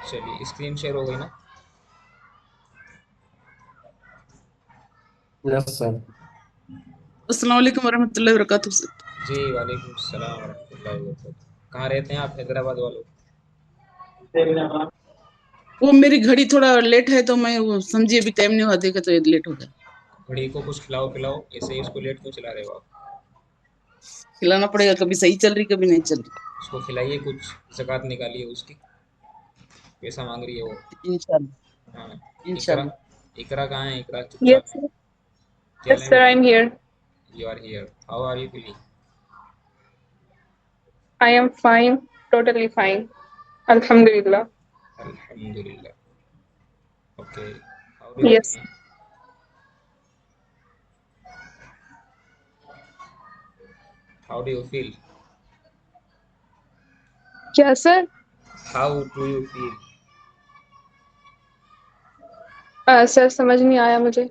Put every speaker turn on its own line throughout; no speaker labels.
चलिए screen share हो गई ना?
Yes sir.
अस्सलाम वालेकुम वरहमतुल्लाहि वबरकातुहू सर।
जी वालेकुम सलाम रहमतुल्लाहि व बरकातहू। कहाँ रहते हैं आप, हैदराबाद वालों?
वो मेरी घड़ी थोड़ा लेट है तो मैं वो समझी अभी टाइम नहीं हुआ, देखा तो ये लेट हो गया।
घड़ी को कुछ खिलाओ पिलाओ, ऐसे ही उसको लेट क्यों चला रहे हो आप?
खिलाना पड़ेगा, कभी सही चल रही कभी नहीं चल
उसको खिलाइए, कुछ ज़कात निकालिए उसकी। पैसा मांग रही है वो।
रही। इंशाल्लाह।
हाँ। इकरा।
इंशाल्लाह।
इकरा कहाँ है? इकरा
Yes,
चुपचाप है।
sir.
क्या
Yes,
लें
sir,
बेटा?
I'm here.
You are here, how are you feeling?
I am fine, totally fine. Alhamdulillah.
अल्हम्दुलिल्लाह। Okay, how do you
Yes.
Feel? How do you feel?
क्या सर?
How do you feel?
Sir समझ नहीं आया मुझे।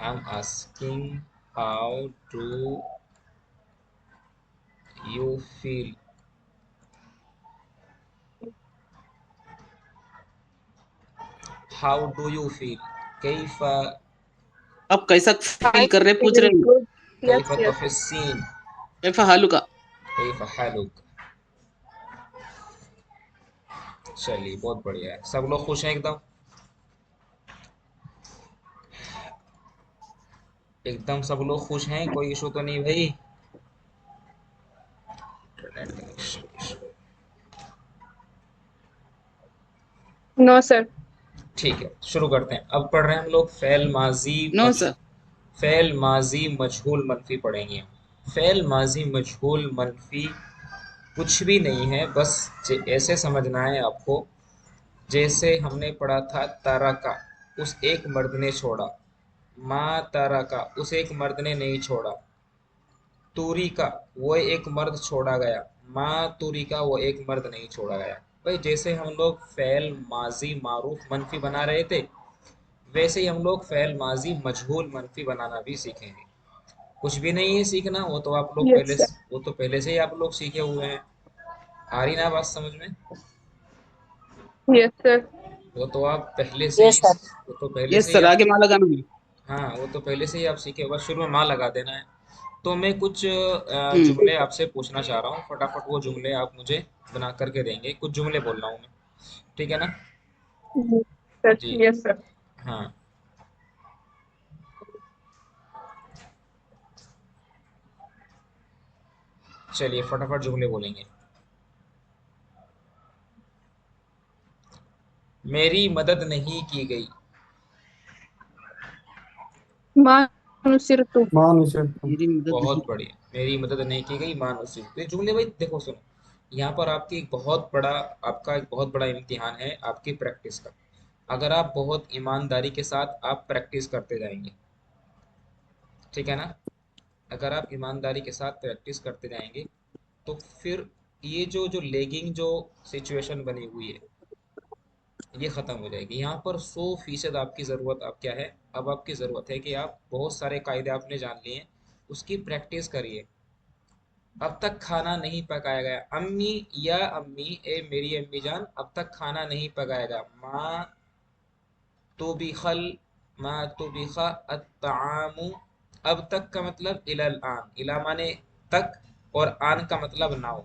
I am asking how do you feel? How do you feel? Kaif
आप कैसा feel
I'm
कर रहे पूछ रहे
feeling
हैं?
good.
Kaif
Yes, yes.
तहस्सीन?
कैफा हालू का?
कैफ हालुक? चलिए बहुत बढ़िया है, सब लोग खुश हैं एकदम? एकदम सब लोग खुश हैं, कोई इशू तो नहीं भाई? Internet connection issue.
No, sir.
ठीक है, शुरू करते हैं। अब पढ़ रहे हैं हम लोग फ़ेल माजी
नो सर।
फ़ेल माजी मजहूल मनफी पढ़ेंगे हम। फ़ेल माजी मजहूल मनफी कुछ भी नहीं है, बस ऐसे समझना है आपको जैसे हमने पढ़ा था तारा का, उस एक मर्द ने छोड़ा। माँ तारा का, उस एक मर्द ने नहीं छोड़ा। तूरी का, वो एक मर्द छोड़ा गया। माँ तूरी का, वो एक मर्द नहीं छोड़ा गया। भाई जैसे हम लोग फ़ेल माजी मारूफ मनफी बना रहे थे, वैसे ही हम लोग फ़ेल माजी मजहूल मनफी बनाना भी सीखेंगे। कुछ भी नहीं है सीखना, वो तो आप लोग
Yes, sir.
वो तो पहले से ही आप लोग सीखे हुए हैं। आ रही ना बात समझ में?
Yes, sir.
वो तो आप पहले से ही
यस सर।
वो तो पहले
यस
से ही
सर,
आप
आगे माँ लगाना है।
हाँ, वो तो पहले से ही आप सीखे, बस शुरू में माँ लगा देना है। तो मैं कुछ
हम्म।
जुमले आपसे पूछना चाह रहा हूँ, फटाफट वो जुमले आप मुझे बना करके देंगे। कुछ जुमले बोल रहा हूँ मैं, ठीक है ना?
Yes, sir.
जी।
Yes, sir.
हाँ, चलिए फटाफट जुमले बोलेंगे। मेरी मदद नहीं की गई।
Manusirtu.
मानुषिक।
मेरी मदद नहीं।
बहुत बढ़िया, मेरी मदद नहीं की गई मानुसी। तो ये जुमले भाई देखो सुनो, यहाँ पर आपकी एक बहुत बड़ा आपका एक बहुत बड़ा इम्तिहान है आपकी प्रैक्टिस का। अगर आप बहुत ईमानदारी के साथ आप प्रैक्टिस करते जाएंगे, ठीक है ना? अगर आप ईमानदारी के साथ प्रैक्टिस करते जाएंगे तो फिर ये जो जो लेगिंग जो सिचुएशन बनी हुई है, ये ख़त्म हो जाएगी। यहाँ पर 100% आपकी ज़रूरत अब क्या है? अब आपकी ज़रूरत है कि आप बहुत सारे कायदे आपने जान लिए हैं, उसकी प्रैक्टिस करिए। अब तक खाना नहीं पकाया गया। अम्मी या अम्मी, ए मेरी अम्मी जान, अब तक खाना नहीं पकाया गया। माँ तो बिखल, माँ तो बिखा अत्तामु। अब तक का मतलब इलल आन, इला माने तक, और आन का मतलब नाउ।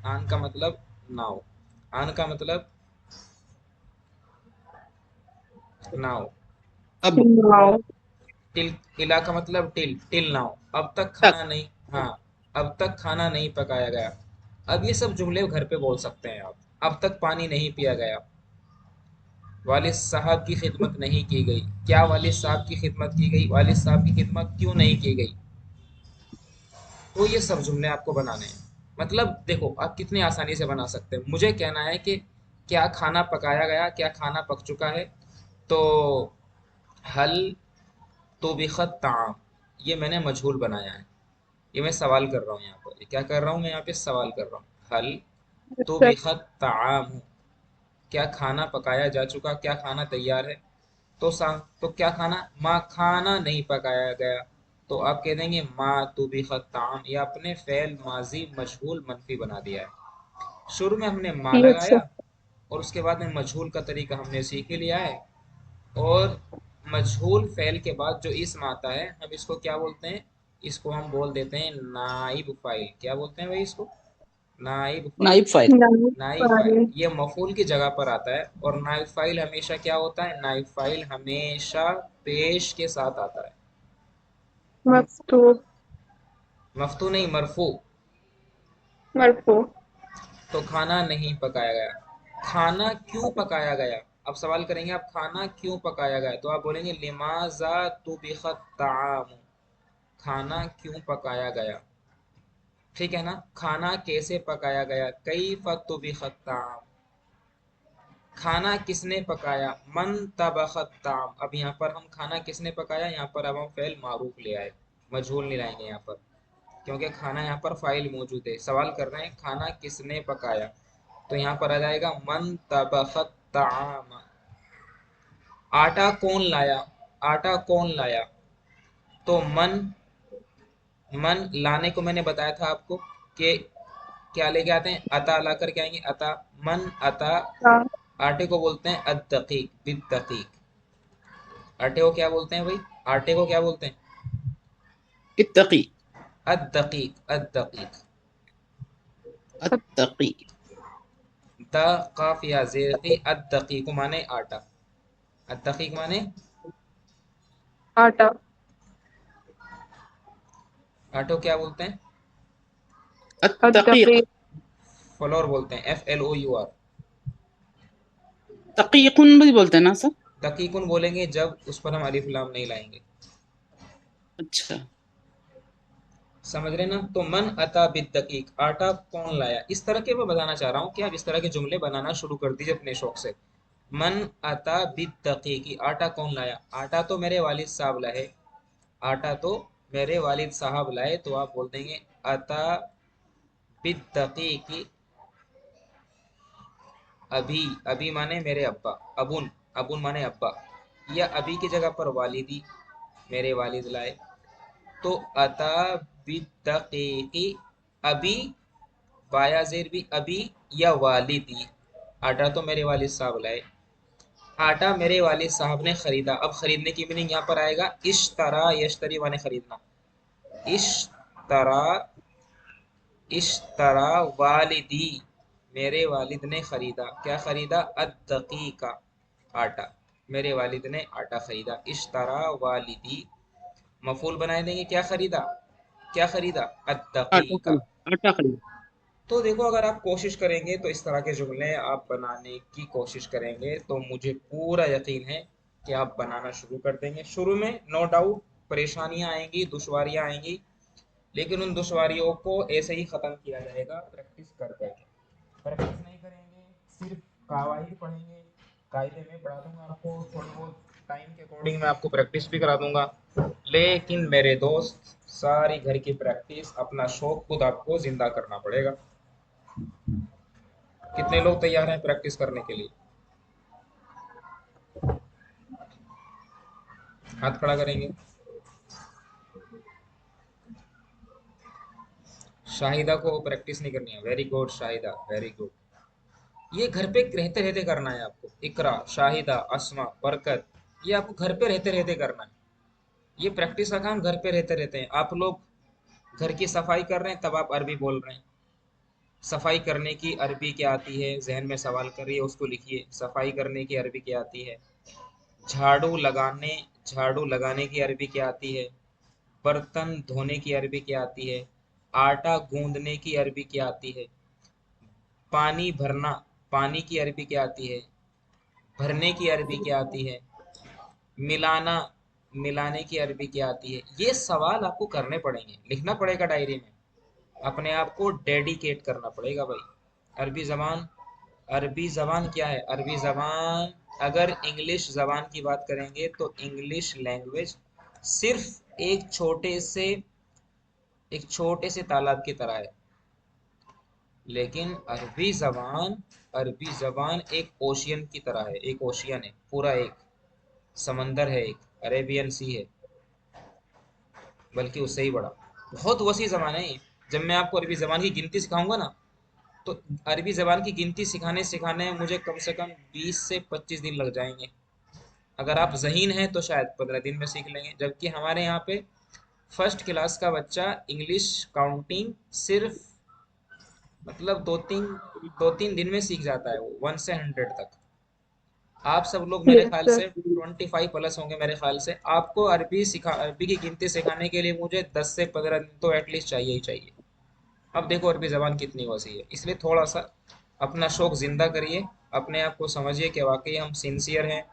आन का मतलब नाउ। आन का मतलब नाउ।
अब
Wow.
टिल, इला का मतलब टिल, टिल नाउ। अब तक
तक।
खाना नहीं, हाँ, अब तक खाना नहीं पकाया गया। अब ये सब जुमले घर पे बोल सकते हैं आप। अब तक पानी नहीं पिया गया। वालिद साहब की खिदमत नहीं की गई। क्या वालिद साहब की खिदमत की गई? वालिद साहब की खिदमत क्यों नहीं की गई? तो ये सब जुमले आपको बनाने हैं। मतलब देखो आप कितनी आसानी से बना सकते हैं। मुझे कहना है कि क्या खाना पकाया गया, क्या खाना पक चुका है? तो हल तो बिखत ताम, ये मैंने मजहूल बनाया है। ये मैं सवाल कर रहा हूँ यहाँ पर। ये क्या कर रहा हूँ मैं यहाँ पे? सवाल कर रहा हूँ। हल
Yes,
तो
sir.
बिखत ताम, क्या खाना पकाया जा चुका, क्या खाना तैयार है? तो तो क्या खाना? माँ खाना नहीं पकाया गया। तो आप कह देंगे माँ तो भी खत्ताम, या अपने फेल माजी मशगूल मनफी बना दिया है। शुरू में हमने माँ
Yes, sir.
लगाया, और उसके बाद में मजहूल का तरीका हमने सीख ही लिया है। और मजहूल फ़ेल के बाद जो इसम आता है हम इसको क्या बोलते हैं? इसको हम बोल देते हैं नाइब फ़ाइल। क्या बोलते हैं भाई इसको? नाइब फ़ाइल।
नाइब फाइल।
नाइब फ़ाइल ये मफ़ूल की जगह पर आता है। और नाइब फ़ाइल हमेशा क्या होता है? नाइब फ़ाइल हमेशा पेश के साथ आता है।
मफ्तूह,
मफ्तू नहीं, मरफू।
मरफू,
तो खाना नहीं पकाया गया। खाना क्यों पकाया गया? अब सवाल करेंगे आप, खाना क्यों पकाया गया? तो आप बोलेंगे लिमाजा तुबिखत ताम। खाना क्यों पकाया गया? ठीक है ना? खाना कैसे पकाया गया? कैफ तुबिखत ताम। खाना किसने पकाया? मन तबखत ताम। अब यहाँ पर हम खाना किसने पकाया, यहाँ पर अब हम फेल मारूफ ले आए, मजहूल नहीं लाएंगे यहाँ पर, क्योंकि खाना यहाँ पर फाइल मौजूद है। सवाल कर रहे हैं खाना किसने पकाया, तो यहाँ पर आ जाएगा मन तबखत ताम। आटा कौन लाया? आटा कौन लाया? तो मन, मन लाने को मैंने बताया था आपको कि क्या लेके आते हैं? अता ला करके आएंगे, अता। मन अता।
हाँ,
आटे को बोलते हैं अद्दकीक, बिद्दकीक। आटे को क्या बोलते हैं भाई? आटे को क्या बोलते हैं?
इत्तकी।
अद्दकीक, अद्दकीक।
अत्तकी।
द काफ या जेर की, अद्दकीक माने आटा। अद्दकीक माने
आटा,
आटो क्या बोलते हैं?
अत्तकीक।
अद्दकीक,
फ्लोर बोलते हैं, FLOUR।
तकीकुन भी बोलते हैं ना सर?
दकीकुन बोलेंगे जब उस पर हम अलिफ लाम नहीं लाएंगे।
अच्छा।
समझ रहे ना? तो मन अता बिद्दकीक, आटा कौन लाया। इस तरह के मैं बताना चाह रहा हूँ कि आप इस तरह के जुमले बनाना शुरू कर दीजिए अपने शौक से। मन अता बिद्दकीकी, आटा कौन लाया? आटा तो मेरे वालिद साहब लाए। आटा तो मेरे वालिद साहब लाए। तो आप बोल देंगे अता बिद्दकीकी अभी। अभी माने मेरे अब्बा। अबुन, अबुन माने अब्बा। या अभी की जगह पर वालिदी, मेरे वालिद लाए। तो अता बिद्दकीकी अभी, बाया जेर भी अभी, या वालिदी। आटा तो मेरे वालिद साहब लाए। आटा मेरे वालिद साहब ने खरीदा। अब खरीदने की मीनिंग यहाँ पर आएगा इश्तरा, यश्तरी माने खरीदना। इश्तरा, इश्तरा वालिदी, मेरे वालिद ने खरीदा। क्या खरीदा? अद्दकीका, आटा। मेरे वालिद ने आटा खरीदा। इश्तरा वालिदी, मफूल बनाए देंगे। क्या खरीदा? क्या खरीदा?
आटा
अद्दकीका।
खरीद। आटा खरीद।
तो देखो, अगर आप कोशिश करेंगे तो इस तरह के जुमले आप बनाने की कोशिश करेंगे तो मुझे पूरा यकीन है कि आप बनाना शुरू कर देंगे। शुरू में नो डाउट परेशानियां आएंगी, दुश्वारियां आएंगी, लेकिन उन दुश्वारियों को ऐसे ही ख़त्म किया जाएगा प्रैक्टिस कर करके। प्रैक्टिस नहीं करेंगे, सिर्फ कवायद पढ़ेंगे। कायदे में पढ़ा दूंगा आपको, थोड़ी बहुत टाइम के अकॉर्डिंग मैं आपको प्रैक्टिस भी करा दूंगा। लेकिन मेरे दोस्त, सारी घर की प्रैक्टिस, अपना शौक खुद आपको जिंदा करना पड़ेगा। कितने लोग तैयार हैं प्रैक्टिस करने के लिए? हाथ खड़ा करेंगे। शाहिदा को प्रैक्टिस नहीं करनी है। Very good Shahida, very good. ये घर पे रहते रहते करना है आपको। इकरा, शाहिदा, अस्मा, बरकत, ये आपको घर पे रहते रहते करना है। ये प्रैक्टिस का काम घर पे रहते रहते हैं। आप लोग घर की सफाई कर रहे हैं तब आप अरबी बोल रहे हैं। सफाई करने की अरबी क्या आती है? जहन में सवाल करिए, उसको लिखिए। सफाई करने की अरबी क्या आती है? झाड़ू लगाने, झाड़ू लगाने की अरबी क्या आती है? बर्तन धोने की अरबी क्या आती है? आटा गूंदने की अरबी क्या आती है? पानी भरना, पानी की अरबी क्या आती है? भरने की अरबी क्या आती है? मिलाना, मिलाने की अरबी क्या आती है? ये सवाल आपको करने पड़ेंगे, लिखना पड़ेगा डायरी में। अपने आप को डेडिकेट करना पड़ेगा भाई। अरबी जबान, अरबी जबान क्या है? अरबी जबान, अगर इंग्लिश जबान की बात करेंगे तो इंग्लिश लैंग्वेज सिर्फ एक छोटे से तालाब की तरह है। लेकिन अरबी जबान, अरबी जबान एक ओशियन की तरह है। एक ओशियन है पूरा, एक समंदर है, एक अरेबियन सी है, बल्कि उससे ही बड़ा। बहुत वसी जबान है ये। जब मैं आपको अरबी जबान की गिनती सिखाऊंगा ना, तो अरबी जबान की गिनती सिखाने सिखाने में मुझे कम से कम 20 से 25 दिन लग जाएंगे। अगर आप ज़हीन हैं तो शायद 15 दिन में सीख लेंगे, जबकि हमारे यहाँ पे फर्स्ट क्लास का बच्चा इंग्लिश काउंटिंग सिर्फ मतलब दो तीन दिन में सीख जाता है, वो 1 से 100 तक। आप सब लोग मेरे
Yes,
ख्याल
sir.
से 25 प्लस होंगे मेरे ख्याल से। आपको अरबी की गिनती सिखाने के लिए मुझे 10 से 15 दिन तो एटलीस्ट चाहिए ही चाहिए। अब देखो अरबी जबान कितनी वसी है, इसलिए थोड़ा सा अपना शौक जिंदा करिए, अपने आप को समझिए कि वाकई हम सिंसियर हैं,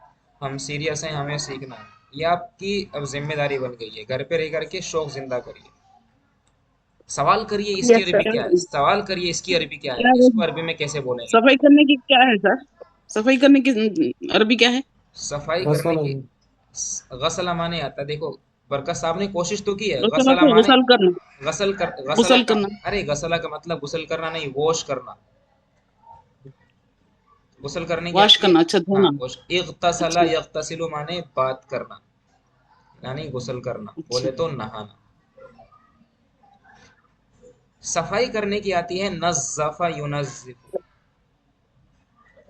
हम सीरियस हैं, हमें सीखना है। ये आपकी अब जिम्मेदारी बन गई है, घर पे रह करके शौक जिंदा करिए। सवाल करिए इसकी
Yes,
अरबी
sir.
क्या
क्या है, सवाल करिए इसकी अरबी क्या है,
क्या है?
इसको अरबी में कैसे बोलेंगे।
सफाई करने की क्या है सर? सफाई करने की अरबी क्या है?
सफाई करने
गसल
की गसला माने आता है, देखो बरकत साहब ने कोशिश तो की है।
गसल
गसला
से
माने
गुसल करना।
गसला
गुसल
का,
करना।
अरे गसला का मतलब गुसल करना नहीं, वॉश करना। गुसल करने की
वॉश
आती है।
करना, अच्छा
हाँ,
धोना।
वॉश। इग्तसला
अच्छा
यग्तसिलु माने बात करना, यानी गुसल करना,
अच्छा।
बोले तो नहाना। सफाई करने की आती है नज़्ज़फ़ा युनज़्ज़िफ़ु।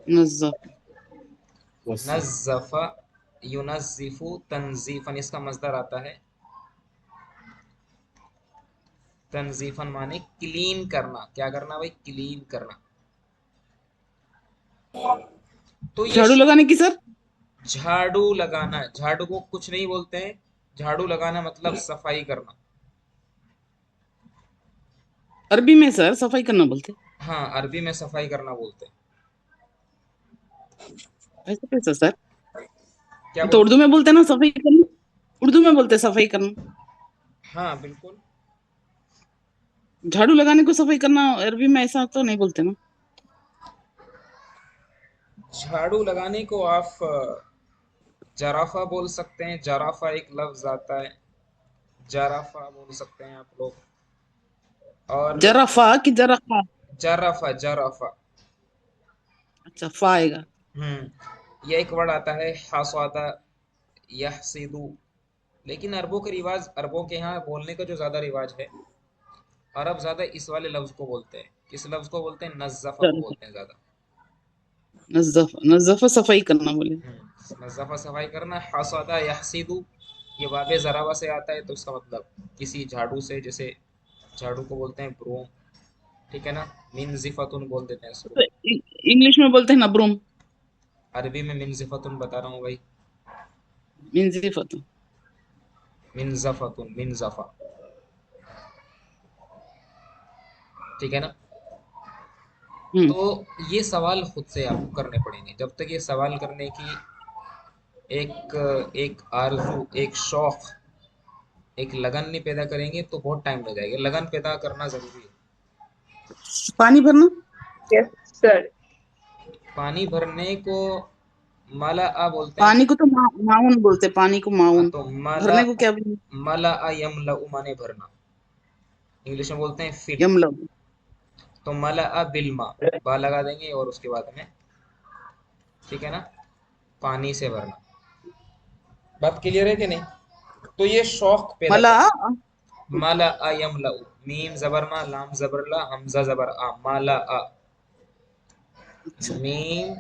नज़्ज़फ़।
गसल
नज़्ज़फ़ा युनज़्ज़िफ़ु तंज़ीफ़न, इसका मज़दर आता है तंज़ीफ़न, माने क्लीन करना। क्या करना भाई? क्लीन करना। तो ये
झाड़ू लगाने की सर?
झाड़ू लगाना, झाड़ू को कुछ नहीं बोलते हैं। झाड़ू लगाना मतलब सफाई करना।
अरबी में सर सफाई करना बोलते
हाँ, अरबी में सफाई करना बोलते हैं।
हैं। ऐसा कैसा सर?
क्या
तो
बोलते
उर्दू
हैं?
में बोलते हैं ना सफाई करना। उर्दू में बोलते हैं सफाई करना।
हाँ बिल्कुल।
झाड़ू लगाने को सफाई करना अरबी में ऐसा तो नहीं बोलते ना।
झाड़ू लगाने को आप जराफा बोल सकते हैं, जराफा एक लफ्ज आता है, जराफा बोल सकते हैं आप लोग। और
जराफा कि जराफा?
जराफा, जराफा।
अच्छा, फा आएगा।
ये एक वर्ड आता है हासादा यहसिदु। लेकिन अरबों के रिवाज, अरबों के यहाँ बोलने का जो ज्यादा रिवाज है, अरब ज्यादा इस वाले लफ्ज को बोलते हैं। किस लफ्ज को बोलते हैं? नज़्ज़फ़ा को बोलते हैं ज्यादा।
नज़्ज़फ़, नज़्ज़फ़ा सफाई करना बोले।
नज़्ज़फ़ा सफाई करना। हसदा यहसिदु, ये वाबे ज़राबा से आता है, तो इसका मतलब किसी झाड़ू से, जैसे झाड़ू को बोलते हैं ब्रूम, ठीक है ना। मिनजिफतुन बोल देते हैं इसको।
तो इंग्लिश में बोलते हैं ना ब्रूम।
अरबी में मिनजिफतुन बता रहा हूँ भाई।
मिनजिफत।
मिनजफतुन, मिनजफा, ठीक है ना।
हम्म।
तो ये सवाल खुद से आपको करने पड़ेंगे। जब तक ये सवाल करने की एक एक आरजू, एक शौक, एक लगन नहीं पैदा करेंगे तो बहुत टाइम लग जाएगा। लगन पैदा करना जरूरी है।
पानी भरना।
Yes, sir.
पानी भरने को मला आ बोलते हैं।
पानी को तो माउन बोलते हैं, पानी को
हाँ,
माउन।
तो मला,
भरने को क्या बोलते?
मला आ यमलउ माने भरना। इंग्लिश में बोलते हैं फिल।
यमलम।
तो मला आ बिल्मा, बा लगा देंगे और उसके बाद में, ठीक है ना, पानी से भरना। बात क्लियर है कि नहीं? तो ये शौक पैदा
मला।
करना। मला आ यमलउ, मीम जबर मा, लाम जबर ला, हमजा जबर आ, माला आ।
अच्छा।
मीम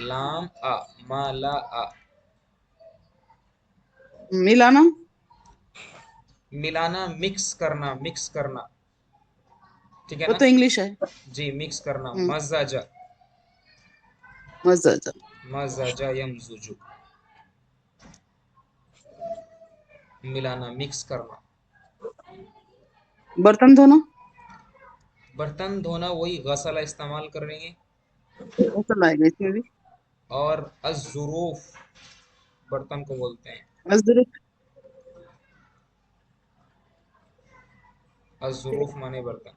लाम आ, माला आ।
मिलाना।
मिलाना, मिक्स करना, मिक्स करना, ठीक है
वो
ना।
तो इंग्लिश है।
जी, मिक्स करना।
हम्म।
मजाजा,
मजा।
मजाजा यमजुजु, मिलाना, मिक्स करना।
बर्तन धोना।
बर्तन धोना, वही गसला इस्तेमाल करेंगे।
गसल आएगा इसमें भी।
और अज़्ज़ुरूफ बर्तन को बोलते हैं।
अजरक।
अज़्ज़ुरूफ माने बर्तन।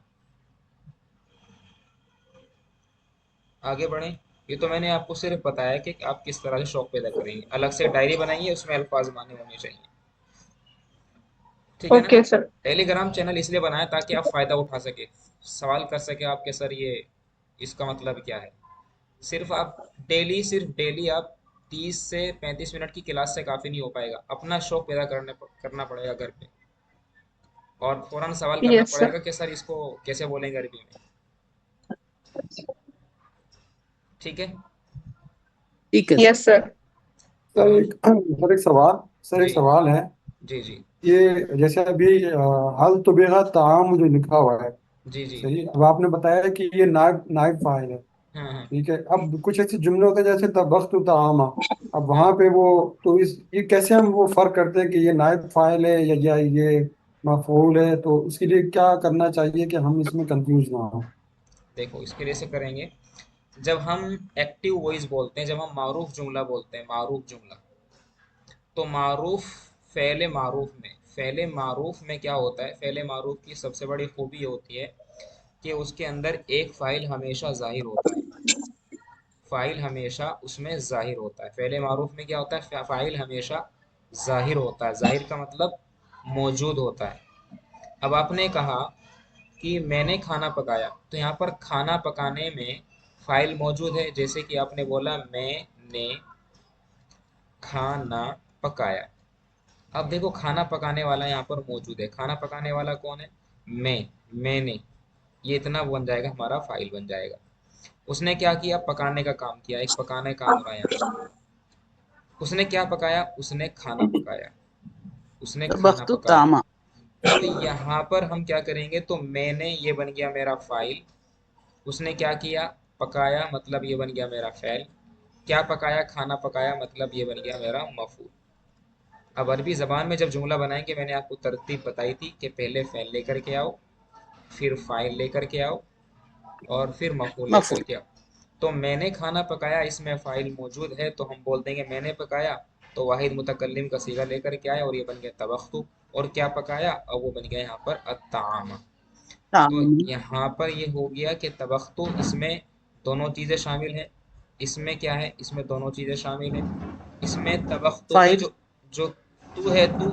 आगे बढ़ें। ये तो मैंने आपको सिर्फ बताया कि आप किस तरह से शौक पैदा करेंगे। अलग से डायरी बनाइए, उसमें अल्फाज माने होने चाहिए, ठीक है ना।
Okay, sir.
टेलीग्राम चैनल इसलिए बनाया ताकि आप फायदा उठा सके, सवाल कर सके आपके सर ये इसका मतलब क्या है। सिर्फ डेली आप 30 से 35 मिनट की क्लास से काफी नहीं हो पाएगा। अपना शौक पैदा करना पड़ेगा घर पे। और फौरन सवाल करना
Yes, sir.
पड़ेगा कि सर इसको कैसे बोलेंगे अरबी में। ठीक है।
ठीक है सर।
Yes, sir.
अब
सर
हम
एक सर एक सवाल सर एक
जी
सवाल है।
जी जी
ये जैसे अभी हल तो बेगा ताम जो लिखा हुआ है,
जी जी।
सही। अब आपने बताया कि ये नाइब नाइब फाइल है,
हाँ
ठीक है। अब कुछ ऐसे जुमले होते हैं जैसे तबख्त तामा, अब
हाँ।
वहां पे वो, तो इस ये कैसे हम वो फर्क करते हैं कि ये नाइब फाइल है या ये मफूल है, तो उसके लिए क्या करना चाहिए कि हम इसमें कंफ्यूज ना हो।
देखो इसके लिए से करेंगे, जब हम एक्टिव वॉइस बोलते हैं, जब हम मारूफ जुमला बोलते हैं, मारूफ जुमला, तो मारूफ फ़ेल मारूफ में क्या होता है, फ़ेल मारूफ की सबसे बड़ी खूबी ये होती है कि उसके अंदर एक फ़ाइल हमेशा ज़ाहिर होता है। फ़ाइल हमेशा उसमें ज़ाहिर होता है। फ़ेल मारूफ में क्या होता है, फ़ाइल हमेशा ज़ाहिर होता है। ज़ाहिर का मतलब मौजूद होता है। अब आपने कहा कि मैंने खाना पकाया, तो यहाँ पर खाना पकाने में फ़ाइल मौजूद है, जैसे कि आपने बोला मैंने खाना पकाया। अब देखो खाना पकाने वाला यहाँ पर मौजूद है, खाना पकाने वाला कौन है, मैंने, ये इतना बन जाएगा, हमारा फाइल बन जाएगा। उसने क्या किया, पकाने का काम किया, एक पकाने का काम हो रहा है यहाँ पर। उसने क्या पकाया, उसने खाना पकाया, उसने खाना
तबख्तु
पकाया।
तामा।
तो यहाँ पर हम क्या करेंगे, तो मैंने, ये बन गया मेरा फाइल। उसने क्या किया, पकाया, मतलब ये बन गया मेरा फैल। क्या पकाया, खाना पकाया, मतलब ये बन गया मेरा मफूल। अब अरबी ज़बान में जब जुमला बनाएंगे, मैंने आपको तरतीब बताई थी कि पहले फ़ैल लेकर के आओ, फिर फ़ाइल लेकर के आओ, और फिर मफ़ूल लेकर
मफूल।
के आओ। तो मैंने खाना पकाया, इसमें फ़ाइल मौजूद है, तो हम बोल देंगे मैंने पकाया, तो वाहिद मुतकल्लिम का सीगा लेकर के आया और ये बन गया तबख्तु। और क्या पकाया, अब वो बन गया यहाँ पर अत्तामा। तो
ताम।
यहाँ पर ये हो गया कि तबख्तु, इसमें दोनों चीज़ें शामिल हैं। इसमें क्या है, इसमें दोनों चीज़ें शामिल हैं। इसमें तबख्तु में
फाइल।
जो जो तू है, तू,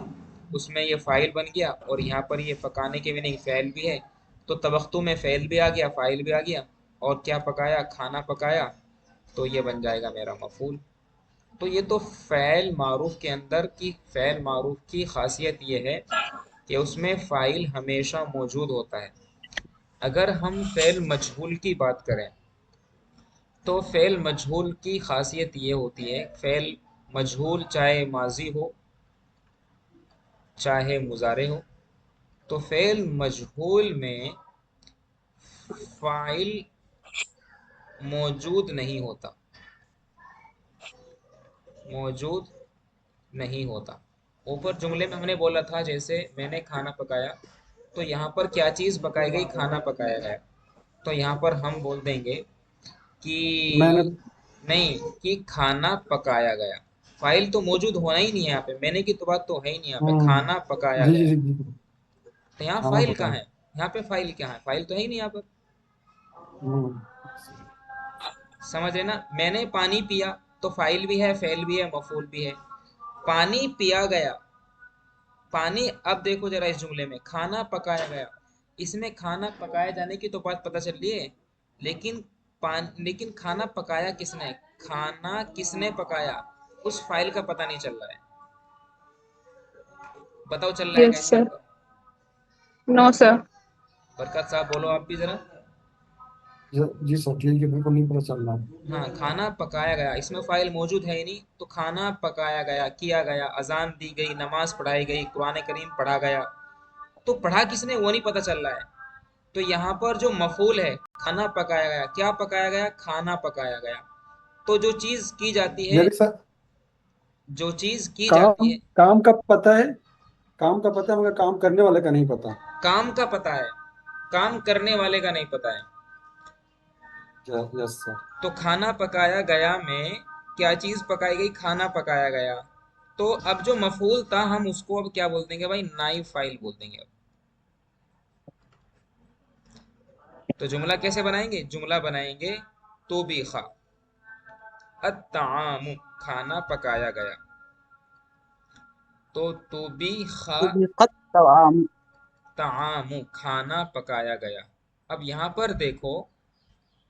उसमें ये फ़ाइल बन गया, और यहाँ पर ये पकाने के भी नहीं, फ़ैल भी है। तो तबख्तु में फ़ैल भी आ गया, फ़ाइल भी आ गया, और क्या पकाया, खाना पकाया, तो ये बन जाएगा मेरा मफूल। तो ये तो फ़ैल मारूफ के अंदर की, फ़ैल मारूफ की खासियत ये है कि उसमें फ़ाइल हमेशा मौजूद होता है। अगर हम फ़ेल मजहूल की बात करें, तो फ़ेल मजहूल की खासियत ये होती है, फ़ेल मजहूल चाहे माजी हो, चाहे मुजारे हो, तो फ़ेल मजहूल में फ़ाइल मौजूद नहीं होता, मौजूद नहीं होता। ऊपर जुमले में हमने बोला था, जैसे मैंने खाना पकाया, तो यहाँ पर क्या चीज़ पकाई गई, खाना पकाया गया। तो यहाँ पर हम बोल देंगे कि
मैंने
नहीं, कि खाना पकाया गया। फाइल तो मौजूद होना ही नहीं है यहाँ पे, मैंने की तो बात तो है ही नहीं यहाँ पे, खाना पकाया
जी जी
गया।
जी जी,
तो यहाँ
खाना
फाइल कहाँ
पकाया।
है, यहाँ पे फाइल क्या है, फाइल तो है ही नहीं यहाँ पर।
हम्म।
समझ रहे ना, मैंने पानी पिया, तो फाइल भी है, फेल भी है, मफूल भी है। पानी पिया गया, पानी, अब देखो जरा इस जुमले में खाना पकाया गया, इसमें खाना पकाए जाने की तो बात पता चल रही है, लेकिन लेकिन खाना पकाया किसने, खाना किसने पकाया, उस फाइल का पता नहीं चल रहा है। बताओ चल रहा है क्या
Yes,
इस
sir.
बात का।
No, sir.
बरकत साहब बोलो आप भी जरा।
जी सर, ठीक है, बिल्कुल नहीं पता चल रहा है।
हाँ, खाना पकाया गया, इसमें फाइल मौजूद है ही नहीं, तो खाना पकाया गया, किया गया, अजान दी गई, नमाज पढ़ाई गई, कुरान करीम पढ़ा गया, तो पढ़ा किसने वो नहीं पता चल रहा है। तो यहाँ पर जो मफूल है, खाना पकाया गया, क्या पकाया गया, खाना पकाया गया। तो जो चीज की जाती है,
यानी सर,
जो चीज की जाती
काम
है,
काम का पता है, काम का पता है मगर काम करने वाले का नहीं पता।
काम का पता है, काम करने वाले का नहीं पता है।
Yes sir.
तो खाना पकाया गया में क्या चीज पकाई गई, खाना पकाया गया। तो अब जो मफूल था, हम उसको अब क्या बोल देंगे भाई, नाइब फाइल बोल देंगे अब। तो जुमला कैसे बनाएंगे, जुमला बनाएंगे तो भी खा, अत्तामु, खाना पकाया गया, तो भी खा,
तुबिक़त तवाम।
तामु, खाना पकाया गया। अब यहाँ पर देखो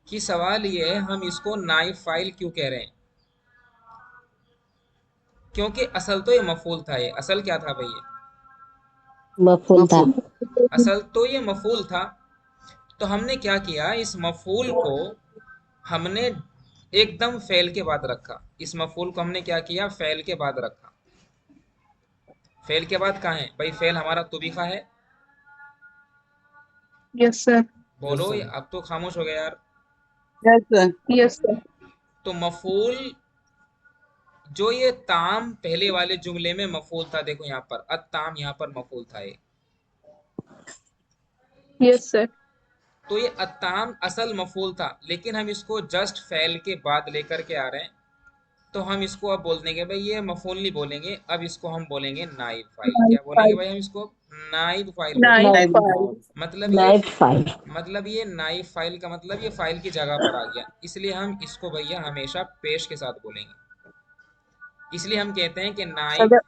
कि सवाल ये है, हम इसको नाइब फाइल क्यों कह रहे हैं, क्योंकि असल तो ये मफूल था, ये असल क्या था भाई, ये
मफूल था।
मफूल।
असल तो ये मफूल था। तो हमने क्या किया, इस मफूल को हमने एकदम फेल के बाद रखा। इस मफूल को हमने क्या किया, फेल के बाद रखा। फेल के बाद कहाँ है भाई, फेल हमारा तुबिखा है।
Yes, sir.
यस
बोलो,
सर।
अब तो खामोश हो गया यार।
Yes sir.
Yes, sir.
तो मफूल, जो ये ताम पहले वाले जुमले में मफूल था, देखो यहाँ पर अत्ताम, यहाँ पर मफूल था ये।
Yes, sir.
तो ये अत्ताम असल मफूल था, लेकिन हम इसको जस्ट फेल के बाद लेकर के आ रहे हैं। तो हम इसको अब बोल देंगे भाई, ये मफूल नहीं बोलेंगे, अब इसको हम बोलेंगे नाइब फाइल। क्या बोलेंगे
Five.
भाई, हम इसको नाइब फाइल बोलेंगे।
Nine,
नाइब
five.
मतलब ये
नाइट फाइव।
मतलब ये नाइब फाइल का मतलब ये फाइल की जगह पर आ गया, इसलिए हम इसको भैया हमेशा पेश के साथ बोलेंगे। इसलिए हम कहते हैं कि
अगर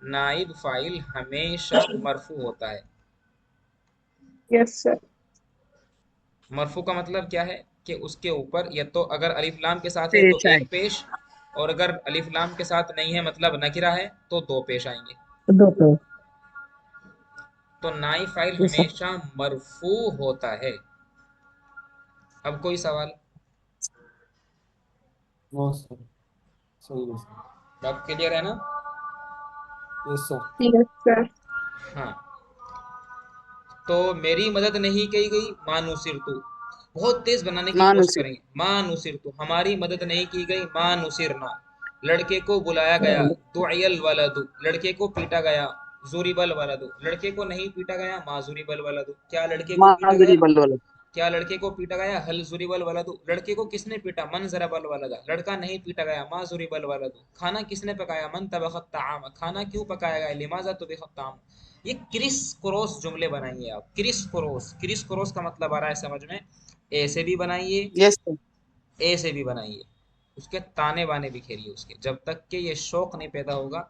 नाइब फाइल हमेशा मरफू होता है।
Yes, sir.
मरफू का मतलब क्या है कि उसके ऊपर या तो अगर अलिफ लाम के साथ है तो
पेश आए।
एक पेश, और अगर अलिफ लाम के साथ नहीं है मतलब नकिरा है तो दो पेश आएंगे।
दो पे।
तो नाई फाइल
ये सब
हमेशा मरफू होता है। अब कोई सवाल?
नो सर, सही है सर।
बात क्लियर है ना?
Yes sir.
Yes, sir.
हाँ, तो मेरी मदद नहीं की गई मानुसिर तू, बहुत तेज बनाने की कोशिश
मानुसी।
करेंगे। मानुसिर तू, हमारी मदद नहीं की गई। मानुसिर ना, लड़के को बुलाया गया। दुअयल वलदु, लड़के को पीटा गया। जुरिबल वलदु, लड़के को नहीं पीटा गया। माजुरिबल वलदु, क्या लड़के को पीटा
माजुरी
गया?
बलवल।
क्या लड़के को पीटा गया? हल जुरिबल वलदु, लड़के को किसने पीटा? मन जरबल वलदा, लड़का नहीं पीटा गया। मा जुरिबल वलदु, खाना किसने पकाया? मन तबखत ताम, खाना क्यों पकाया गया? लिमाजा तुबिखत ताम। ये क्रिस क्रॉस जुमले बनाइए आप। क्रिस क्रॉस, क्रिस क्रॉस का मतलब आ रहा है समझ में? ए से भी बनाइए,
यस सर।
ए से भी बनाइए, उसके ताने बाने बिखेरिए उसके, जब तक कि ये शौक नहीं पैदा होगा।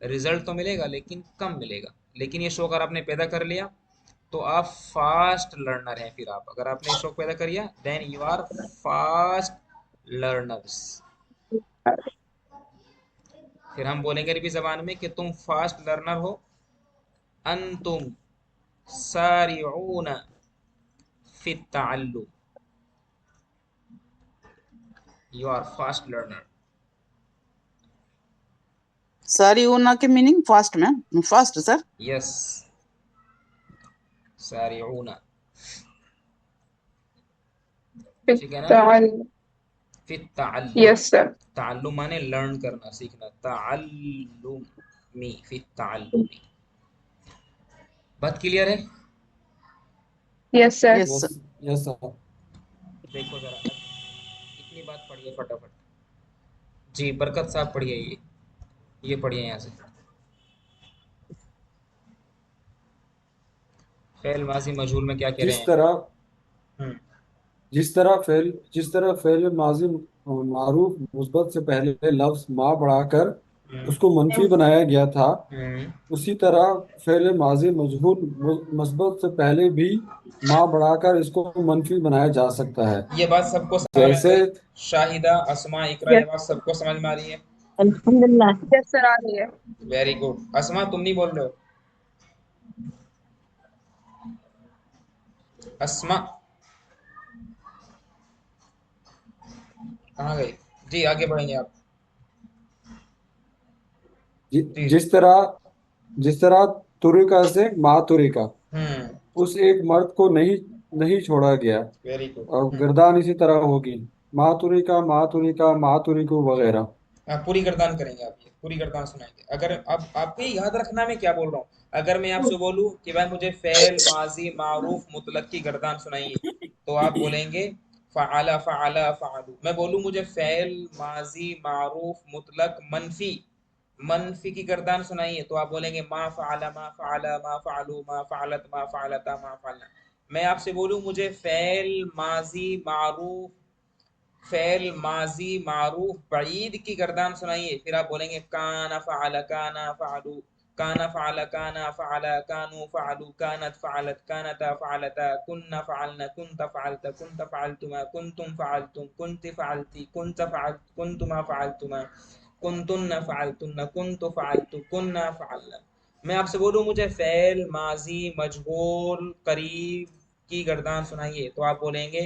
रिजल्ट तो मिलेगा लेकिन कम मिलेगा। लेकिन ये शौक अगर आपने पैदा कर लिया तो आप फास्ट लर्नर हैं। फिर आप, अगर आपने शौक पैदा कर लिया, then you are fast learners. फिर हम बोलेंगे अरबी जबान में कि तुम फास्ट लर्नर हो। अंतुम सारिऊन फी ताल्लुम, यू आर फास्ट लर्नर।
सारी ऊना के मीनिंग फास्ट में, फास्ट सर।
यस, सारिऊन, ठीक है ना?
Ta'al.
फी ताल्लुम,
Yes, sir.
ताल्लुम माने लर्न करना, सीखना। ताल्लुमी, फी ताल्लुमी। बात क्लियर है?
Yes, sir.
Yes
yes.
Sir.
Yes sir.
देखो जरा, इतनी बात पढ़िए फटाफट। जी, बरकत साहब पढ़िए, ये पढ़िए यहाँ से। फेल माजी मजहूल में क्या कह रहे
जिस
हैं?
तरह
हम्म।
जिस तरह फेल माजी मारूफ मुस्बत से पहले लफ्ज मा बढ़ाकर
हम्म।
उसको मनफी बनाया गया था,
हम्म।
उसी तरह फेल माजी मजहूल मुस्बत से पहले भी मा बढ़ाकर इसको मनफी बनाया जा सकता है।
ये बात सबको समझ में आ
जैसे
गई? शाहिदा, अस्मा, इकरा, ये
Yes,
बात सबको समझ में आ रही है?
अल्हम्दुलिल्लाह।
yes, sir. आ रही है.
Very good. अस्मा, तुम नहीं बोल रहे हो? अस्मा कहाँ गई? जी, आगे बढ़ेंगे आप। जी।
जिस तरह तुरिका से मा तुरिका,
हम्म।
उस एक मर्द को नहीं नहीं छोड़ा गया,
वेरी गुड।
और गर्दान इसी तरह होगी। मातुरिका मातुरिका मातुरिको वगैरह।
हाँ, पूरी गर्दान करेंगे आप, ये पूरी गर्दान सुनाएंगे। अगर अब आपको ये याद रखना मैं क्या बोल रहा हूँ। अगर मैं आपसे बोलूँ कि भाई मुझे फेल माजी मारूफ मुतलक की गर्दान सुनाइए, तो आप बोलेंगे फ़अला फ़अला फ़अलू। मैं बोलूँ मुझे फेल माजी मारूफ मुतलक मनफी मनफी की गर्दान सुनाइए, तो आप बोलेंगे मा फ़अला मा फ़अला मा फ़अलू मा फ़अलत मा फ़अलता मा फ़अलना। मैं आपसे बोलूँ मुझे फेल माजी मारूफ फेल माजी मारूफ बईद की गर्दान सुनाइए, फिर आप बोलेंगे काना फ़अल काना फ़अलू काना फ़अल काना फ़अल कानू फ़अलू कानत फ़अलत कानता फ़अलता कुन्ना फ़अलना कुन्त फ़अलत कुन्त फ़अलतुमा कुन्तुम फ़अलतुम कुन्ति फ़अलती कुन्त फ़अलत कुन्तुमा फ़अलतुमा कुन्तुन्ना फ़अलतुन्ना कुन्तु फ़अलतु कुन्ना फ़अलना। मैं आपसे बोलूं मुझे फेल माजी मजहूल करीब की गर्दान सुनाइए, तो आप बोलेंगे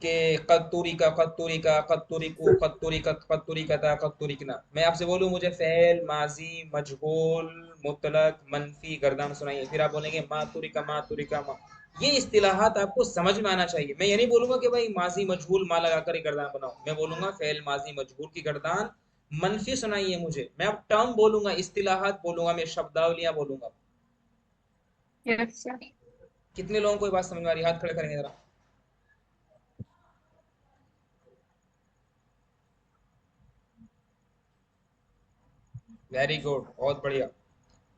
कि कत्तुरिका कत्तुरिका कत्तुरिकु कत्तुरिकत कत्तुरिकता कत्तुरिकना। मैं आपसे बोलूं मुझे फेल माजी मजहूल मुतलक मनफी गर्दान सुनाइए, फिर आप बोलेंगे मातुरिका मातुरिका मा। ये इस्तिलाहात आपको समझ में आना चाहिए। मैं ये नहीं बोलूंगा कि भाई माजी मजहूल मा लगाकर ही गर्दान बनाओ, मैं बोलूंगा फेल माजी मजहूल की गर्दान मनफी सुनाइए मुझे। मैं अब टर्म बोलूंगा, इस्तिलाहात बोलूंगा, मैं शब्दावलियां बोलूंगा।
Yes, sir.
कितने लोगों को ये बात समझ में आ रही है? हाथ खड़े करेंगे जरा। वेरी गुड, बहुत बढ़िया।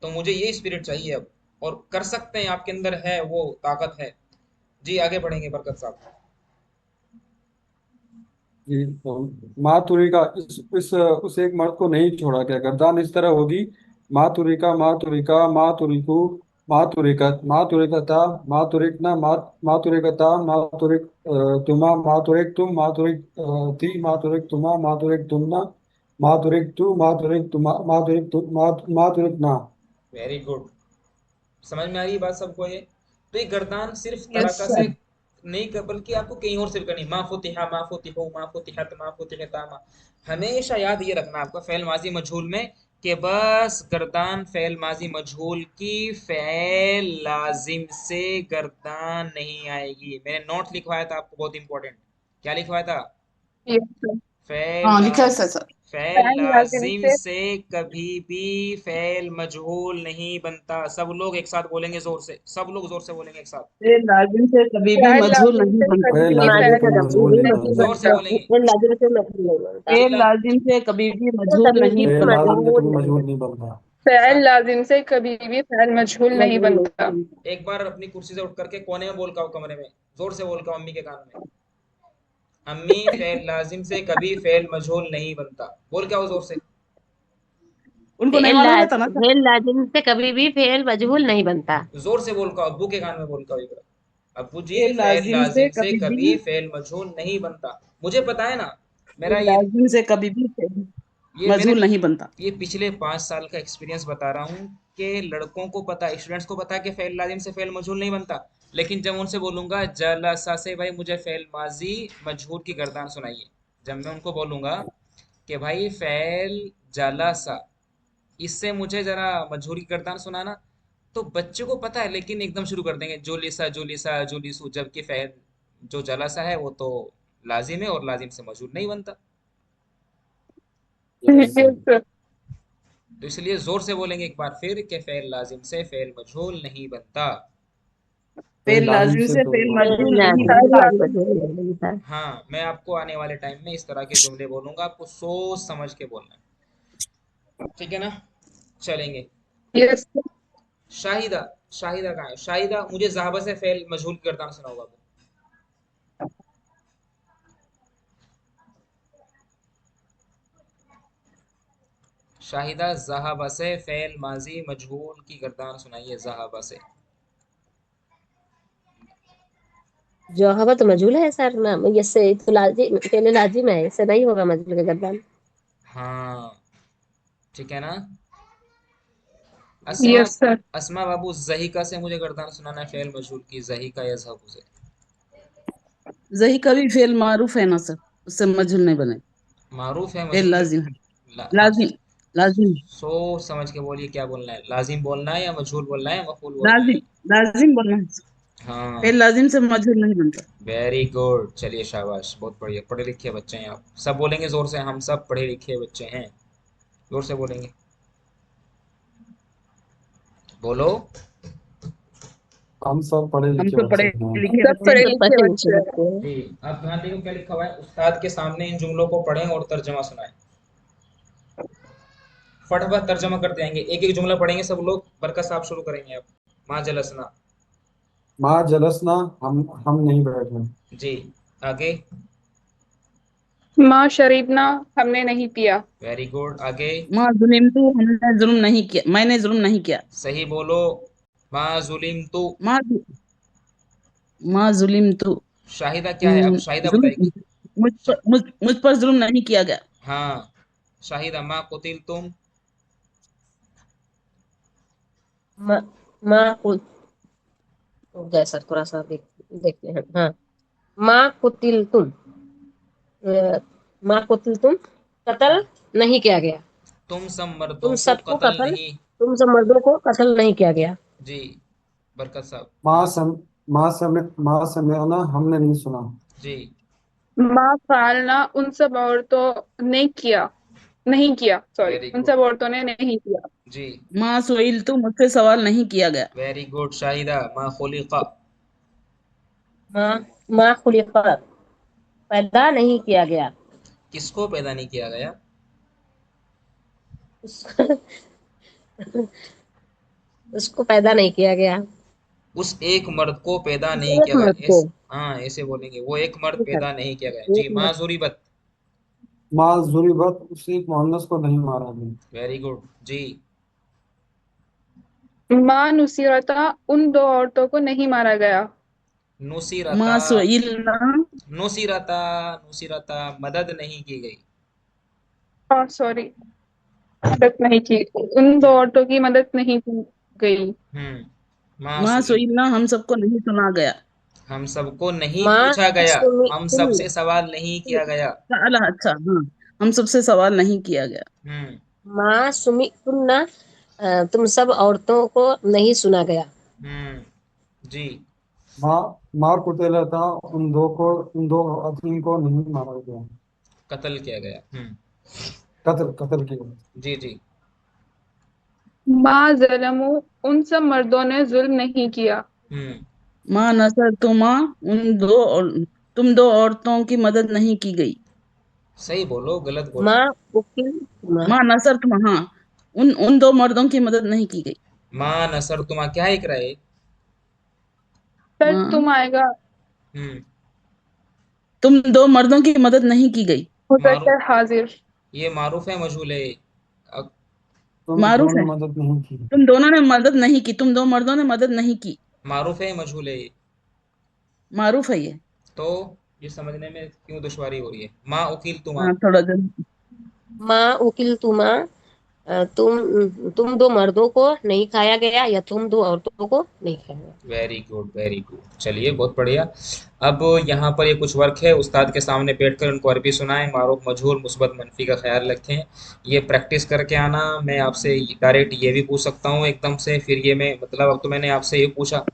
तो मुझे ये स्पिरिट चाहिए अब, और कर सकते हैं, आपके अंदर है वो ताकत है। जी आगे बढ़ेंगे बरकत साहब।
जी तो मातुरी का इस उस एक मर्द को नहीं छोड़ा गया। गर्दान इस तरह होगी: मातुरिका मातुरिका मातुरिकु मातुरिकत मातुरिकता मातुरिकना मातुरिकता मातुरिक तुमा मातुरिक तुम मातुरिक ती मातुरिक तुमा मातुरिक तुमना मातुरिक तु मातुरिक तुमा मातुरिक तु मातुरिक ना।
वेरी गुड, समझ में आ रही है बात सबको ये? तो ये गर्दान सिर्फ
यस
तराका से
सर।
नहीं कर, बल्कि आपको कहीं और से भी करनी। माफुतिहा माफुतिहो माफुतिहत माफुतिहता मा। हमेशा याद ये रखना आपका फेल माजी मजहूल में, कि बस गर्दान फेल माजी मजहूल की फेल लाजिम से गर्दान नहीं आएगी। मैंने नोट लिखवाया था आपको, बहुत इंपॉर्टेंट। क्या लिखवाया था?
Yes, sir.
फ़ेल
हाँ लिखा है
लाज़
सर।
फ़ेल
फैन लाजिम
लाज़िम
से
से कभी भी फ़ेल मजहूल नहीं बनता। सब लोग एक साथ बोलेंगे ज़ोर से, सब लोग ज़ोर से बोलेंगे एक साथ।
ये लाजिम से कभी भी
फैन
मजहूल
लाजिम
नहीं
से
बनता।
कभी
वे
भी
लाजिम
फैन
से
मजहूल
मजबूर नहीं
नहीं
बनता।
ज़ोर से
बनता।
बोलेंगे।
फिर लाजिम से मजबूर नहीं बनता।
ये
चिल्ला
लाजिम से कभी भी
तो
मजहूल
कभी
नहीं
भी
वे
बनता।
लाजिम से
मजबूर
कभी
नहीं
मजबूर नहीं
बनता।
बनता।
फैन
सा
लाजिम से कभी भी फैन मजहूल नहीं
मजहूल
बनता।
नहीं बनता।
एक बार अपनी कुर्सी से उठ करके कोने में बोल का कमरे में, ज़ोर से बोल का अम्मी के कान में। अम्मी, फ़ेल लाज़िम से कभी फ़ेल मजहूल नहीं बनता। बोल के आओ ज़ोर से।
उनको नहीं मालूम रहता ना सर।
फेल लाजिम से कभी भी फेल मजहूल नहीं बनता।
ज़ोर से बोल का अब्बू के कान में बोल का एक बार। अब्बू जी,
ये
फ़ेल
लाजिम से
लाज़िम से
कभी
कभी
भी
फ़ेल मजहूल नहीं बनता। मुझे पता है ना,
ये
मेरा
लाजिम से कभी भी
ये मेरे
मजहूल नहीं बनता।
ये पिछले 5 साल का एक्सपीरियंस बता रहा हूँ, कि लड़कों को पता है, स्टूडेंट्स को पता है कि फेल लाजिम से फेल मजहूल नहीं बनता। लेकिन जब उनसे बोलूंगा जलसा से भाई मुझे फेल माजी मजहूल की गर्दान सुनाइए, जब मैं उनको बोलूंगा कि भाई फेल जलसा, इससे मुझे जरा मजहूल की गर्दान सुनाना, तो बच्चे को पता है, लेकिन एकदम शुरू कर देंगे जोलिसा जोलिसा जोलिसु, जबकि फेल जो जलसा है वो तो लाजिम है, और लाजिम से मजहूल नहीं बनता।
Yes, sir.
तो इसलिए जोर से बोलेंगे एक बार फिर कि फेल लाजिम से फेल मजहूल नहीं बनता।
वे
फेल
लाजिम
लाजिम
से
से
तो
फेल
फेल
मजहूल नहीं
लाजिम
फैन
से
बनता।
फेल
लाजिम
मजहूल
से
नहीं बनता।
हाँ, मैं आपको आने वाले टाइम में इस तरह के जुमले बोलूंगा, आपको सोच समझ के बोलना है, ठीक है ना? चलेंगे।
Yes sir.
शाहिदा, शाहिदा कहाँ है? शाहिदा, मुझे ज़हाबा से फेल मजहूल की गर्दान सुनाओ बाबू। शाहिदा, ज़हाबा से फेल माजी मजहूल की गर्दान सुनाइए, ज़हाबा से।
जो हवा तो मजहूल है सर ना, इससे तो लाजिम फेल लाजिम है, इससे नहीं होगा मजहूल का गर्दान।
हाँ, ठीक है ना? अस्मा,
यस सर।
अस्मा बाबू, जहीका से मुझे गर्दान सुनाना है फेल मजहूल की, जहीका या ज़हबू से।
जही कभी फेल मारूफ है ना सर, उससे मजहूल नहीं बने।
मारूफ है
फेल
मजहूल
लाजिम है।
हाँ,
लाजिम लाजिम
सोच समझ के बोलिए क्या बोलना है, लाजिम बोलना है या मजहूल बोलना है, मफूल बोलना है?
लाजिम लाजिम बोलना है।
हाँ,
फेल लाजिम से मजहूल नहीं बनता।
वेरी गुड, चलिए शाबाश, बहुत बढ़िया, पढ़े लिखे बच्चे हैं आप। सब बोलेंगे जोर से, हम सब पढ़े लिखे बच्चे हैं। जोर से बोलेंगे, बोलो।
हम सब पढ़े
हम
लिखे
तो
बच्चे
पढ़े
हैं।
लिखे
सब
बच्चे
हम
पढ़े
हैं।
सब
लिखे
पढ़े लिखे
बच्चे हैं।
बच्चे हैं।
जी, आप ध्यान देखो क्या लिखा हुआ है, उस्ताद के सामने इन जुमलों को पढ़ें और तर्जमा सुनाएं। फटाफट तर्जमा करते आएंगे, एक एक जुमला पढ़ेंगे सब लोग। बरकत साहब शुरू करेंगे आप। माँ जलसना।
माँ जलसना, हम नहीं बैठे।
जी, आगे।
माँ शरीबना, हमने नहीं पिया।
वेरी गुड, आगे।
माँ जुलिम तू, हमने जुल्म नहीं किया, मैंने जुल्म नहीं किया।
सही बोलो। माँ जुलिम तू।
माँ माँ जुलिम तू,
शाहिदा क्या है? अब शाहिदा
जुल्म
बताएगी।
मुझ पर जुल्म नहीं किया गया।
हाँ, शाहिदा, माँ कुतिल तुम।
मा माँ कुल गए सर, थोड़ा सा देखते हैं। हाँ, माँ कुतिल तुम, माँ कुतिल तुम, कत्ल नहीं किया गया।
तुम सब
तुम
मर्दों को
सबको
कत्ल
कत्ल,
नहीं।
तुम सब मर्दों को कत्ल नहीं किया गया।
जी, बरकत साहब।
माँ सम माँ समयाना हमने नहीं सुना।
जी,
माँ फालना उन सब औरतों ने किया, नहीं किया, सॉरी,
वेरी
उन
गुड।
सब औरतों ने नहीं किया।
जी,
माँ सुइल तू, मुझसे सवाल नहीं किया गया।
Very good Shahida. मा खुलिका।
माँ माँ खुलिका, पैदा नहीं किया गया।
किसको पैदा नहीं किया गया?
उस- उसको पैदा नहीं किया गया।
उस एक मर्द को पैदा नहीं
एक
किया गया।
मर्द को,
हाँ, ऐसे बोलेंगे, वो एक मर्द
जी सर,
पैदा नहीं किया गया।
एक
जी, माँ
मर्द।
जुरीबत।
माँ जुरिबत, उसी मुअन्नस को नहीं मारा गया।
Very good. जी,
माँ नुसीरता उन दो औरतों को नहीं मारा गया।
नुसीरता।
माँ सुइल ना,
नुसीरता। नुसीरता मदद नहीं की गई।
सॉरी, मदद नहीं की, उन दो
हम्म।
औरतों की मदद नहीं की गई।
माँ
माँ
सुई।
सुइल ना, हम सबको नहीं सुना गया।
हम सबको नहीं
माँ
पूछा गया।
सुनी
हम
सुन,
सबसे सवाल नहीं किया गया।
अच्छा अच्छा, हाँ, हम सबसे सवाल नहीं किया गया।
हम्म।
माँ सुमी सुनना, तुम सब औरतों को नहीं सुना गया।
जी,
माँ माँ कुटिलता, उन दो अधीन को नहीं मारा गया।
कत्ल किया गया।
कत्ल कत्ल किया।
जी, जी।
माँ ज़लमू उन सब मर्दों ने जुल्म नहीं किया।
हम्म।
माँ नसर तुमा, तुम दो औरतों की मदद नहीं की गई।
सही बोलो, गलत बोलो।
माँ वकील माँ,
माँ नसर तुम, हाँ, उन दो मर्दों की मदद नहीं की गई।
माँ नसर तुमा क्या एक रहे?
सर
माँ,
तुम आएगा,
हम्म।
तुम दो मर्दों की मदद नहीं की गई।
मारू।
मुदस्सर हाजिर।
ये मारूफ है मजहूल है? अ-
तुम
मारूफ
दोनों
है,
मदद नहीं की।
तुम दोनों ने मदद नहीं की, तुम दो मर्दों ने मदद नहीं की।
मारूफ है मजहूल है ये?
मारूफ है ये।
तो ये समझने में क्यों दुश्वारी हो रही है? माँ उकील तुमा।
हाँ, थोड़ा जल्दी।
माँ वकील तुमा, तुम दो मर्दों को नहीं खाया गया, या तुम दो औरतों को नहीं खाया गया।
Very good, very good. चलिए, बहुत बढ़िया। अब यहाँ पर ये कुछ वर्क है, उस्ताद के सामने बैठकर उनको अरबी सुनाएं, मारूफ मजहूल मुस्बत मनफी का ख्याल रखें। ये प्रैक्टिस करके आना। मैं आपसे डायरेक्ट ये भी पूछ सकता हूँ एकदम से, फिर ये मैं मतलब अब तो मैंने आपसे ये पूछा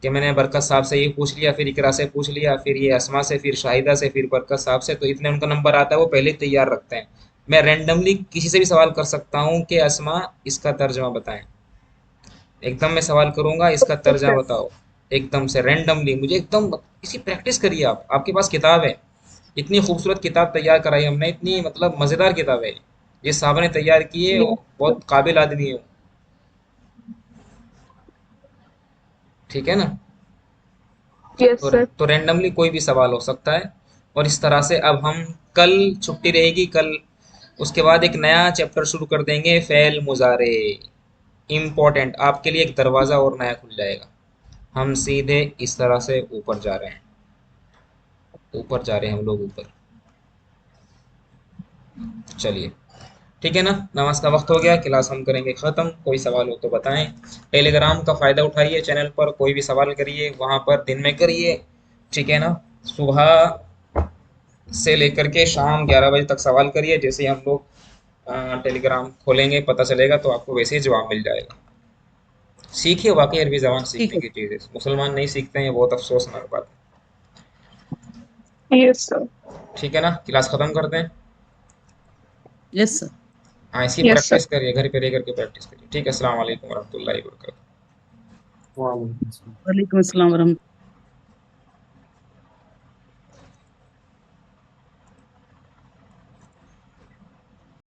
कि मैंने बरकत साहब से ये पूछ लिया, फिर इकरा से पूछ लिया, फिर ये अस्मा से, फिर शाहिदा से, फिर बरकत साहब से, तो इतने उनका नंबर आता है, वो पहले ही तैयार रखते हैं। मैं रैंडमली किसी से भी सवाल कर सकता हूँ कि अस्मा इसका तर्जमा बताएं। एकदम मैं सवाल करूंगा, इसका
ठीक
तर्जमा
सर।
बताओ। एकदम से रैंडमली मुझे एकदम इसी प्रैक्टिस करिए आप। आपके पास किताब है, इतनी खूबसूरत किताब तैयार कराई हमने, इतनी मतलब मजेदार किताब है। ये साहब ने तैयार की है,
यस
बहुत काबिल आदमी है वो। ठीक है ना?
Yes sir.
तो रैंडमली कोई भी सवाल हो सकता है। और इस तरह से अब हम कल, छुट्टी रहेगी कल, उसके बाद एक नया चैप्टर शुरू कर देंगे, फेल मुजारे। इम्पोर्टेंट आपके लिए एक दरवाजा और नया खुल जाएगा। हम सीधे इस तरह से ऊपर जा रहे हैं, ऊपर जा रहे हैं हम लोग ऊपर। चलिए, ठीक है ना? नमाज का वक्त हो गया, क्लास हम करेंगे ख़त्म। कोई सवाल हो तो बताएं। टेलीग्राम का फ़ायदा उठाइए, चैनल पर कोई भी सवाल करिए, वहाँ पर दिन में करिए। ठीक है ना? सुबह से लेकर के शाम 11 बजे तक सवाल करिए। जैसे ही हम लोग टेलीग्राम खोलेंगे, पता चलेगा, तो आपको वैसे ही जवाब मिल जाएगा। सीखिए, वाकई अरबी ज़बान
ठीक
सीखने
है।
की चीज़ है। मुसलमान नहीं सीखते हैं, बहुत अफसोसनाक बात
यस सर।
है। ठीक है ना? क्लास ख़त्म करते हैं।
Yes sir.
हाँ, इसकी
यस सर।
प्रैक्टिस करिए, घर पे रह करके प्रैक्टिस करिए। ठीक है, अस्सलाम वालेकुम वरहमतुल्लाहि वबरकातुहू।
वालेकुम सलाम।
वालेकुम अस्सलाम वरहमतुल्लाह।